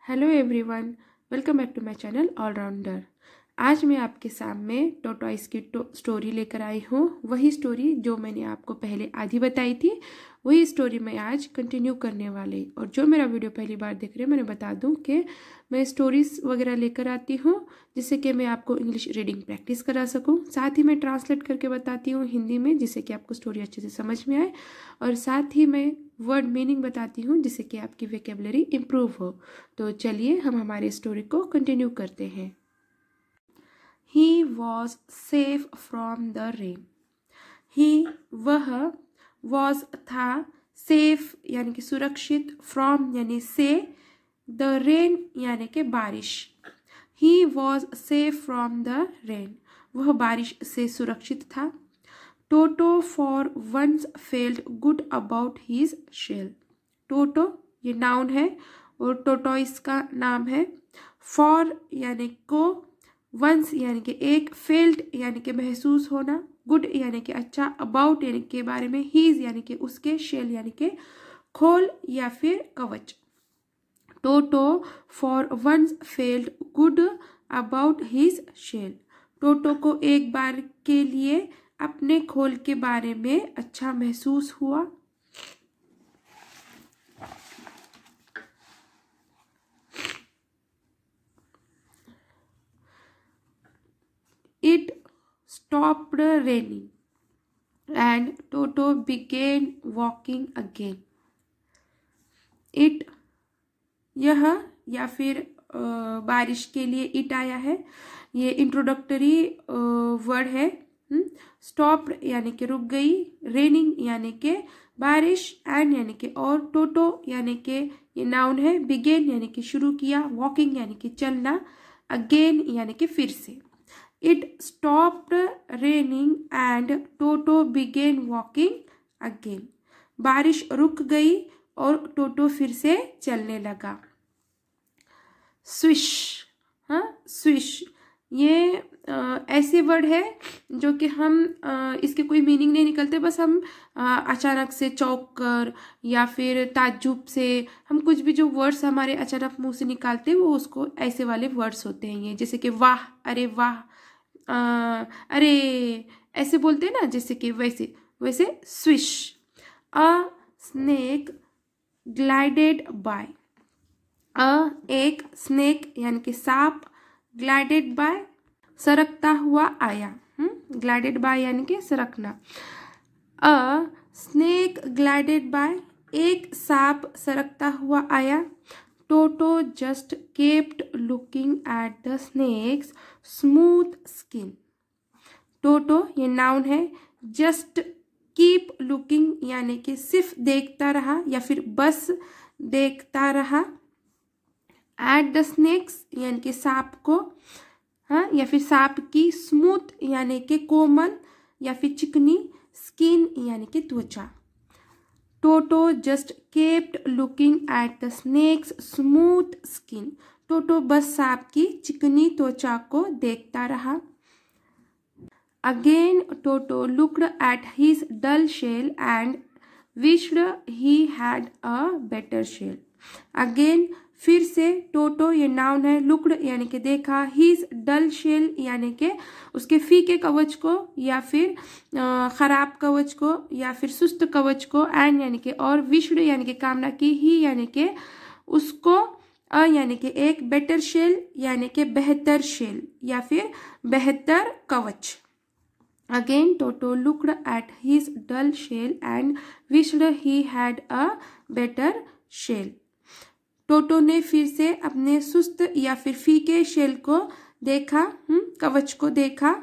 Hello everyone, welcome back to my channel allrounder. आज मैं आपके सामने टोटॉइस की स्टोरी लेकर आई हूँ। वही स्टोरी जो मैंने आपको पहले आधी बताई थी, वही स्टोरी मैं आज कंटिन्यू करने वाली। और जो मेरा वीडियो पहली बार देख रहे हैं, मैंने बता दूँ कि मैं स्टोरीज वगैरह लेकर आती हूँ जिससे कि मैं आपको इंग्लिश रीडिंग प्रैक्टिस करा सकूँ। साथ ही मैं ट्रांसलेट करके बताती हूँ हिंदी में, जिससे कि आपको स्टोरी अच्छे से समझ में आए। और साथ ही मैं वर्ड मीनिंग बताती हूँ जिससे कि आपकी वोकैबुलरी इम्प्रूव हो। तो चलिए हम हमारी स्टोरी को कंटिन्यू करते हैं। He was safe from the rain. He वह, वॉज था, सेफ यानी कि सुरक्षित, फ्रॉम यानी से, द रेन यानी कि बारिश। He was safe from the rain, वह बारिश से सुरक्षित था। Toto for once felt good about his shell. Toto ये नाउन है और टोटॉइस का नाम है। फॉर यानी को, वंस यानी कि एक, फेल्ट यानी कि महसूस होना, गुड यानी कि अच्छा, अबाउट यानी के बारे में, हीज यानी कि उसके, शेल यानी कि खोल या फिर कवच। Toto for once felt good about his shell. Toto को एक बार के लिए अपने खोल के बारे में अच्छा महसूस हुआ। It stopped raining and Toto began walking again. It यह या फिर बारिश के लिए इट आया है, ये इंट्रोडक्टरी वर्ड है। स्टॉप्ड यानी कि रुक गई, रेनिंग यानी कि बारिश, एंड यानी कि और, टोटो यानी कि ये नाउन है, बिगेन यानी कि शुरू किया, वॉकिंग यानी कि चलना, अगेन यानी कि फिर से। It stopped raining and Toto began walking again. बारिश रुक गई और टोटो फिर से चलने लगा। स्विश, स्विश ये ऐसे वर्ड है जो कि हम इसके कोई मीनिंग नहीं निकलते, बस हम अचानक से चौंक कर या फिर ताज्जुब से हम कुछ भी जो वर्ड्स हमारे अचानक मुंह से निकालते हैं वो उसको ऐसे वाले वर्ड्स होते हैं ये, जैसे कि वाह, अरे वाह, अरे ऐसे बोलते हैं ना, जैसे कि वैसे वैसे swish. A snake glided by. एक स्नेक यानी कि सांप, ग्लाइडेड बाय सरकता हुआ आया। ग्लाइडेड बाय यानी कि सरकना। अ स्नेक ग्लाइडेड बाय, एक सांप सरकता हुआ आया। Toto just kept looking at the snake's smooth skin. Toto ये नाउन है, जस्ट कीप लुकिंग यानी कि सिर्फ देखता रहा या फिर बस देखता रहा। एट द स्नेक्स यानी कि सांप को, या फिर सांप की, स्मूथ यानी कि कोमल या फिर चिकनी, स्किन यानी कि त्वचा। Toto just kept looking at the snake's smooth skin. Toto बस सांप की चिकनी त्वचा को देखता रहा। Again Toto looked at his dull shell and wished he had a better shell. Again फिर से, टोटो ये नाउन है, लुक्ड यानी कि देखा, हिज डल शेल यानी कि उसके फीके कवच को या फिर खराब कवच को या फिर सुस्त कवच को, एंड यानी कि और, विश्ड यानी कि कामना की, ही यानी कि उसको, यानी कि एक, बेटर शेल यानी कि बेहतर शेल या फिर बेहतर कवच। Again Toto looked at his dull shell and wished he had a better shell. Toto ने फिर से अपने सुस्त या फिर फीके शेल को देखा, कवच को देखा,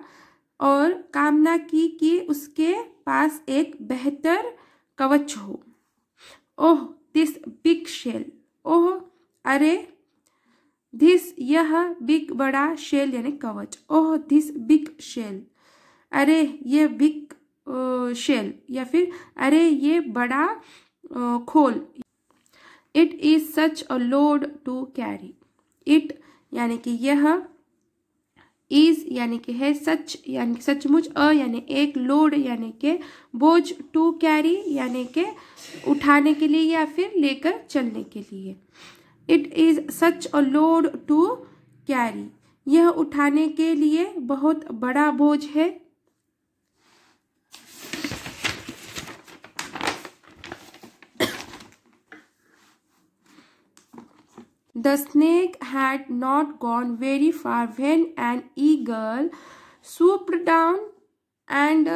और कामना की कि उसके पास एक बेहतर कवच हो। ओह दिस बिग शेल, ओह अरे, दिस यह, बिग बड़ा, शेल यानी कवच। ओह दिस बिग शेल, अरे ये बिग शेल या फिर अरे ये बड़ा खोल। It is such a load to carry. It यानी कि यह, इज यानी कि है, सच यानी कि सचमुच, अ यानी एक, लोड यानी कि बोझ, टू कैरी यानी कि उठाने के लिए या फिर लेकर चलने के लिए। It is such a load to carry, यह उठाने के लिए बहुत बड़ा बोझ है। The snake had not gone very far when an eagle swooped down and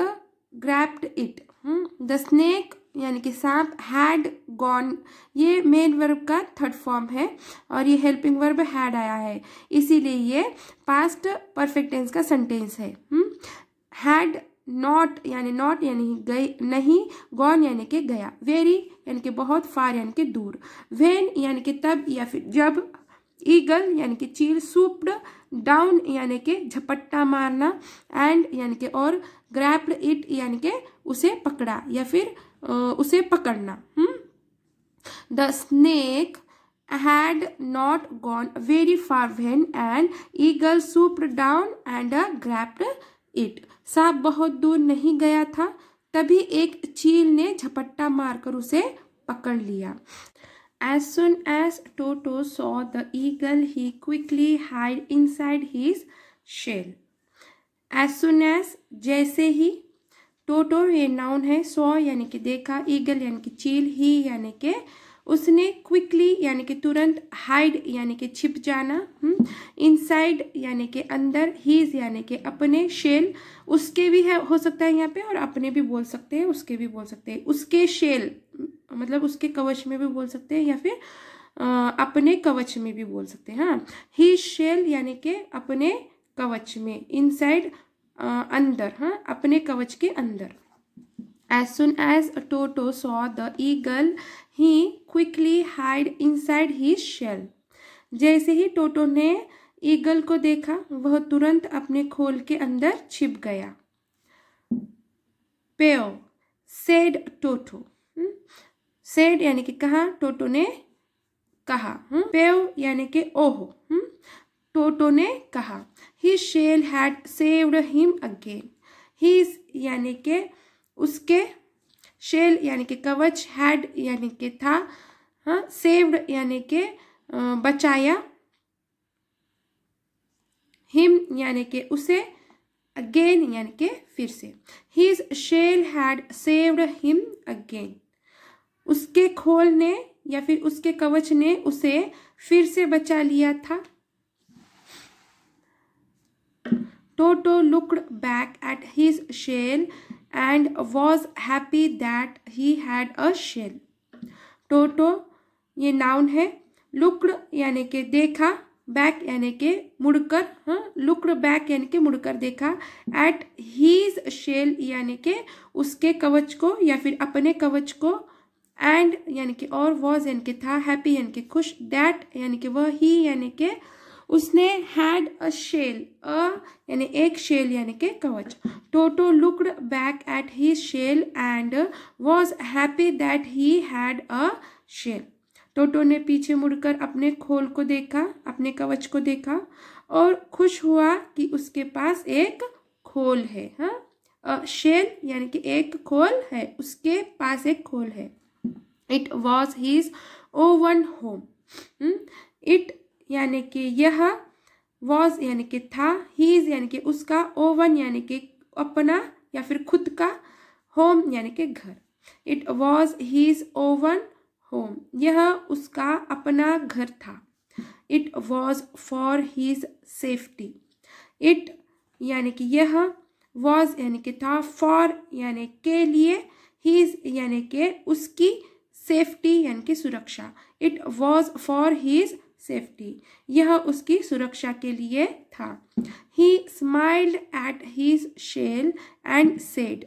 grabbed it. The snake यानी कि सांप had gone, ये मेन वर्ब का थर्ड फॉर्म है और ये हेल्पिंग वर्ब had आया है, इसीलिए ये पास्ट परफेक्ट टेंस का सेंटेंस है। had नॉट यानी गई नहीं, गॉन यानी कि गया, वेरी यानी कि बहुत, फार यानी कि दूर, व्हेन यानी कि तब या फिर जब, ईगल यानी कि चील, सूप्ड डाउन यानी कि झपट्टा मारना, एंड यानी कि और, ग्रैप्ड इट यानी कि उसे पकड़ा या फिर उसे पकड़ना। The snake had not gone very far when an eagle swooped down and grabbed it. सांप बहुत दूर नहीं गया था, तभी एक चील ने झपट्टा मारकर उसे पकड़ लिया। As soon as Toto saw the eagle, he quickly hid inside his shell. As soon as जैसे ही, टोटो ये नाउन है, सॉ यानी कि देखा, ईगल यानी कि चील, ही यानी कि उसने, क्विकली यानी कि तुरंत, हाइड यानी कि छिप जाना, इनसाइड यानी कि अंदर, हीज यानी कि अपने, शेल उसके भी है हो सकता है यहाँ पे, और अपने भी बोल सकते हैं, उसके भी बोल सकते हैं, उसके शेल मतलब उसके कवच में भी बोल सकते हैं या फिर अपने कवच में भी बोल सकते हैं। हाँ, ही शेल यानी कि अपने कवच में, इनसाइड अंदर, हाँ अपने कवच के अंदर। As soon as Toto saw the eagle, he quickly hid inside his shell. जैसे ही टोटो ने ईगल को देखा, वह तुरंत अपने खोल के अंदर छिप गया। पेओ, said Toto. said यानी कि कहा, टोटो ने कहा। पेओ यानी कि ओहो, टोटो ने कहा। His shell had saved him again. His यानी कि उसके, शेल यानी कि कवच, हैड यानी कि था, हाँ सेव्ड यानी कि बचाया, हिम यानी कि उसे, अगेन यानी कि फिर से। His shell had saved him again, उसके खोल ने या फिर उसके कवच ने उसे फिर से बचा लिया था। Toto looked back at his shell and was happy that he had a shell. Toto ये नाउन है, लुक्ड यानी कि देखा, बैक यानी कि मुड़कर, हाँ लुक्ड बैक यानी कि मुड़कर देखा, एट हीज शेल यानी कि उसके कवच को या फिर अपने कवच को, एंड यानी कि और, वॉज यानी कि था, हैप्पी यानी कि खुश, दैट यानी कि वह, ही यानी कि उसने, हैड अ शेल, यानी एक शेल यानी कि कवच। Toto looked back at his shell and was happy that he had a shell. Toto ने पीछे मुड़कर अपने खोल को देखा, अपने कवच को देखा और खुश हुआ कि उसके पास एक खोल है। हाँ, शेल यानी कि एक खोल है, उसके पास एक खोल है। It was his oven home. It यानी कि यह, वॉज यानी कि था, हीज यानी कि उसका, ओवन यानी कि अपना या फिर खुद का, होम यानी कि घर। It was his own home, यह उसका अपना घर था। It was for his safety. It यानी कि यह, वॉज यानी कि था, फॉर यानी के लिए, हीज यानी कि उसकी, सेफ्टी यानी कि सुरक्षा। It was for his safety, यह उसकी सुरक्षा के लिए था। He smiled at his shell and said.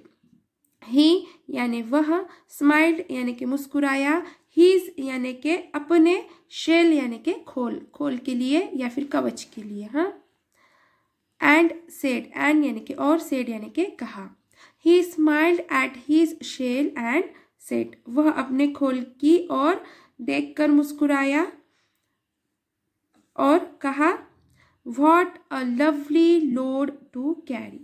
He यानी वह, स्माइल्ड यानी कि मुस्कुराया, हीज यानी कि अपने, शेल यानी कि खोल, खोल के लिए या फिर कवच के लिए। हाँ, एंड सेड, एंड यानी कि और, सेड यानी कि कहा। He smiled at his shell and said, वह अपने खोल की ओर देखकर मुस्कुराया और कहा, what a lovely load to carry.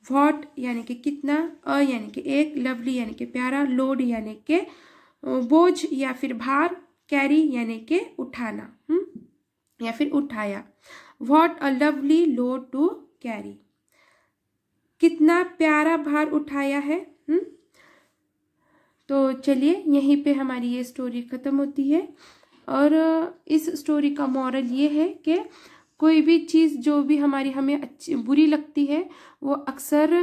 What यानी कि कितना, अ यानी कि एक, लवली यानी कि प्यारा, लोड यानी कि बोझ या फिर भार, कैरी यानी के उठाना, या फिर उठाया। What a lovely load to carry, कितना प्यारा भार उठाया है। तो चलिए यहीं पे हमारी ये स्टोरी ख़त्म होती है। और इस स्टोरी का मॉरल ये है कि कोई भी चीज़ जो भी हमें अच्छी बुरी लगती है, वो अक्सर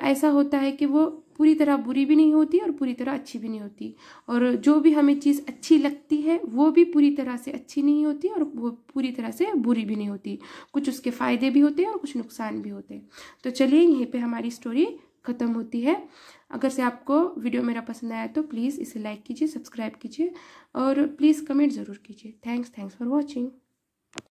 ऐसा होता है कि वो पूरी तरह बुरी भी नहीं होती और पूरी तरह अच्छी भी नहीं होती। और जो भी हमें चीज़ अच्छी लगती है वो भी पूरी तरह से अच्छी नहीं होती और वो पूरी तरह से बुरी भी नहीं होती। कुछ उसके फ़ायदे भी होते हैं और कुछ नुकसान भी होते हैं। तो चलिए यहीं पे हमारी स्टोरी ख़त्म होती है। अगर से आपको वीडियो मेरा पसंद आया तो प्लीज़ इसे लाइक कीजिए, सब्सक्राइब कीजिए और प्लीज़ कमेंट ज़रूर कीजिए। Thanks for watching.